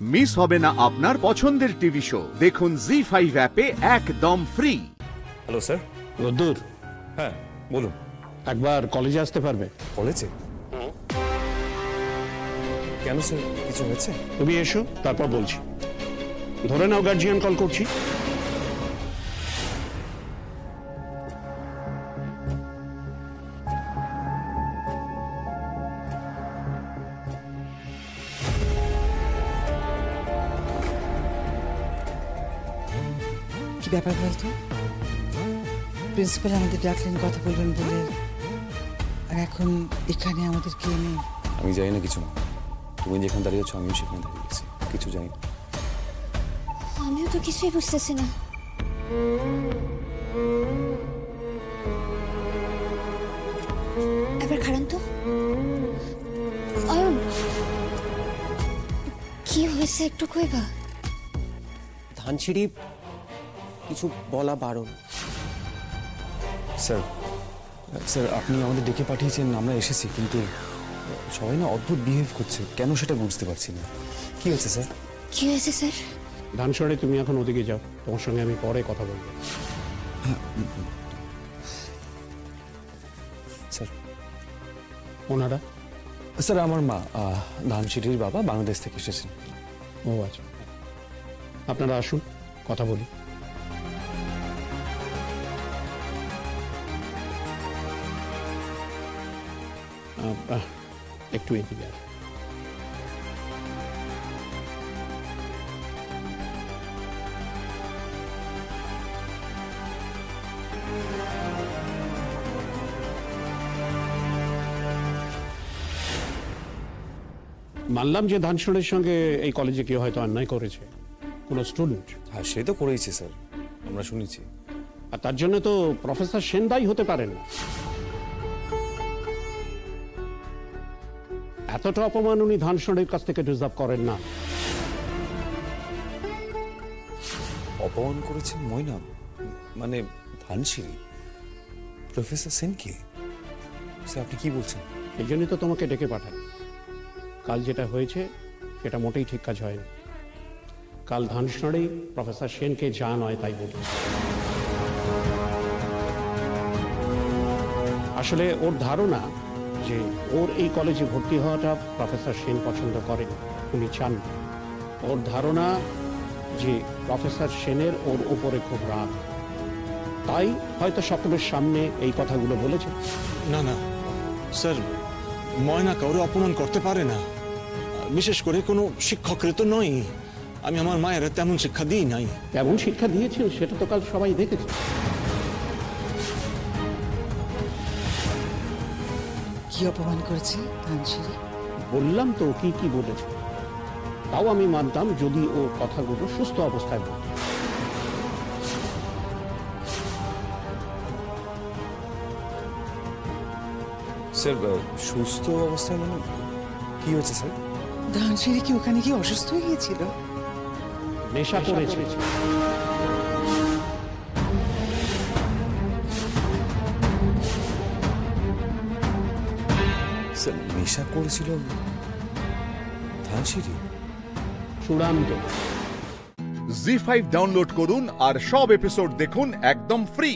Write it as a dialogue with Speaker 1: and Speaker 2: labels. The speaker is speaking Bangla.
Speaker 1: মিস হবে না আপনার পছন্দের টিভি শো। দেখুন জি5 অ্যাপে একদম ফ্রি।
Speaker 2: Hello sir.
Speaker 3: রোদ্দুর,
Speaker 2: হ্যাঁ বলুন।
Speaker 3: একবার কলেজে আসতে পারবে?
Speaker 2: কলেজে? কেন স্যার, কিছু হয়েছে?
Speaker 3: তুমি এসো, তারপর বলছি। ধরে নাও গার্জিয়ান কল করছি।
Speaker 4: কি ব্যাপার বলতো? প্রিন্সিপাল আমাদের ডাকলেন কথা বলবেন বলে, আর এখন এখানে আমাদেরকে এনে।
Speaker 2: আমি জানি না কিছু না। তুমি যেখানে দাঁড়িয়েছ আমিও সেখানে দাঁড়িয়ে গেছি, কিছু জানি না।
Speaker 5: আমিও তো কিছুই বুঝতেছি না। এবার খারান তো। কি হয়েছে একটু কইবা?
Speaker 6: ধানসিঁড়ি কিছু বলা বারণ।
Speaker 2: স্যার স্যার আপনি আমাদের ডেকে পাঠিয়েছেন, আমরা এসেছি, কিন্তু সবাই না অদ্ভুত বিহেভ করছে, কেন সেটা বুঝতে পারছি না। কি হয়েছে স্যার?
Speaker 5: কি হয়েছে স্যার?
Speaker 3: ধানসরে তুমি এখন ওদিকে যাও, তোমার সঙ্গে আমি পরে কথা বলবো।
Speaker 2: স্যার
Speaker 3: ওনারা?
Speaker 2: স্যার আমার মা, ধানসিঁড়ির বাবা বাংলাদেশ থেকে এসেছেন।
Speaker 3: ও আচ্ছা, আপনারা আসুন, কথা বলি। একটু এদিকে। মানলাম যে ধানসরের সঙ্গে এই কলেজে কেউ হয়তো অন্যায় করেছে, কোনো স্টুডেন্ট।
Speaker 2: হ্যাঁ সে তো করেইছে স্যার, আমরা শুনেছি।
Speaker 3: আর তার জন্য তো প্রফেসর সেন দায়ী হতে পারেন না। এতটা অপমান উনি ধানসরের কাছ থেকে ডিজার্ভ করেন না।
Speaker 2: অপমান করেছেন ময়না, মানে ধানসিঁড়ি, প্রফেসর সেনকে? স্যার আপনি কি বলছেন?
Speaker 3: এই জন্যই তো তোমাকে ডেকে পাঠাই। কাল যেটা হয়েছে সেটা মোটেই ঠিক কাজ হয়নি। কাল ধানসরেই প্রফেসর সেনকে যা নয় তাই বলল। আসলে ওর ধারণা যে ওর এই কলেজে ভর্তি হওয়াটা প্রফেসর সেন পছন্দ করেন, উনি চান না। ওর ধারণা যে প্রফেসর সেনের ওর উপরে খুব রাগ, তাই হয়তো সকলের সামনে এই কথাগুলো বলেছে।
Speaker 7: না না স্যার, ময়না কাউরে অপমান করতে পারে না, বিশেষ করে কোনো শিক্ষকের তো নয়। আমি আমার মায়ের তেমন শিক্ষা দিই নাই।
Speaker 3: তেমন শিক্ষা দিয়েছেন সেটা তো কাল সবাই দেখেছে।
Speaker 4: কি অপমান করেছে ধানসিঁড়ি?
Speaker 3: বললাম তো কি কি বলেছে, তাও আমি মানতাম যদি ও কথাগুলো সুস্থ অবস্থায় বলত।
Speaker 2: স্যার সুস্থ অবস্থায় মানে কি হয়েছে স্যার?
Speaker 4: ধানসিঁড়ি কি ওখানে কি অসুস্থ হয়ে গিয়েছিল?
Speaker 3: নেশা করেছে।
Speaker 2: স্যার নেশা করেছিল ধানসিঁড়ি?
Speaker 3: চূড়ান্ত।
Speaker 1: জি5 ডাউনলোড করুন আর সব এপিসোড দেখুন একদম ফ্রি।